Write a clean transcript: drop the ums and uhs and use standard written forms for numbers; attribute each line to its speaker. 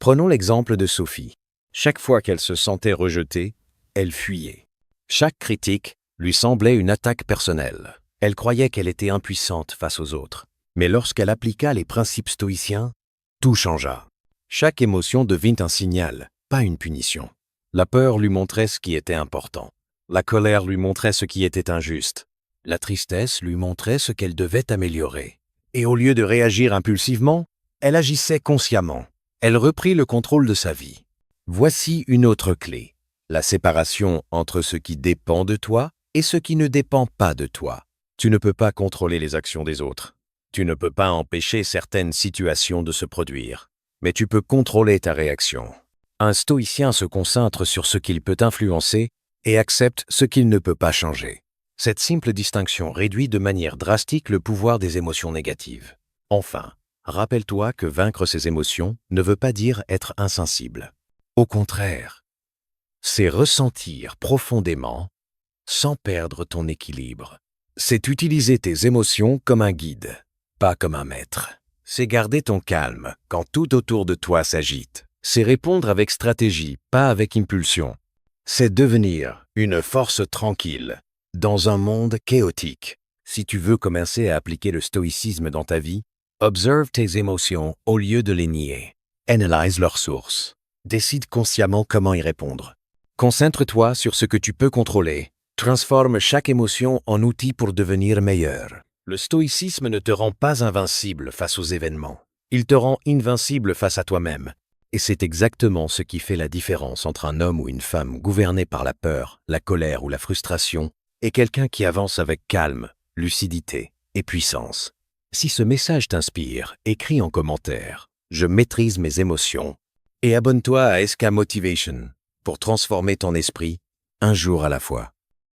Speaker 1: Prenons l'exemple de Sophie. Chaque fois qu'elle se sentait rejetée, elle fuyait. Chaque critique lui semblait une attaque personnelle. Elle croyait qu'elle était impuissante face aux autres. Mais lorsqu'elle appliqua les principes stoïciens, tout changea. Chaque émotion devint un signal, pas une punition. La peur lui montrait ce qui était important. La colère lui montrait ce qui était injuste. La tristesse lui montrait ce qu'elle devait améliorer. Et au lieu de réagir impulsivement, elle agissait consciemment. Elle reprit le contrôle de sa vie. Voici une autre clé. La séparation entre ce qui dépend de toi et ce qui ne dépend pas de toi. Tu ne peux pas contrôler les actions des autres. Tu ne peux pas empêcher certaines situations de se produire. Mais tu peux contrôler ta réaction. Un stoïcien se concentre sur ce qu'il peut influencer et accepte ce qu'il ne peut pas changer. Cette simple distinction réduit de manière drastique le pouvoir des émotions négatives. Enfin, rappelle-toi que vaincre ces émotions ne veut pas dire être insensible. Au contraire, c'est ressentir profondément sans perdre ton équilibre. C'est utiliser tes émotions comme un guide, pas comme un maître. C'est garder ton calme quand tout autour de toi s'agite. C'est répondre avec stratégie, pas avec impulsion. C'est devenir une force tranquille dans un monde chaotique. Si tu veux commencer à appliquer le stoïcisme dans ta vie, observe tes émotions au lieu de les nier. Analyse leurs sources. Décide consciemment comment y répondre. Concentre-toi sur ce que tu peux contrôler. Transforme chaque émotion en outil pour devenir meilleur. Le stoïcisme ne te rend pas invincible face aux événements. Il te rend invincible face à toi-même. Et c'est exactement ce qui fait la différence entre un homme ou une femme gouverné par la peur, la colère ou la frustration et quelqu'un qui avance avec calme, lucidité et puissance. Si ce message t'inspire, écris en commentaire « Je maîtrise mes émotions » et abonne-toi à SK Motivation pour transformer ton esprit un jour à la fois.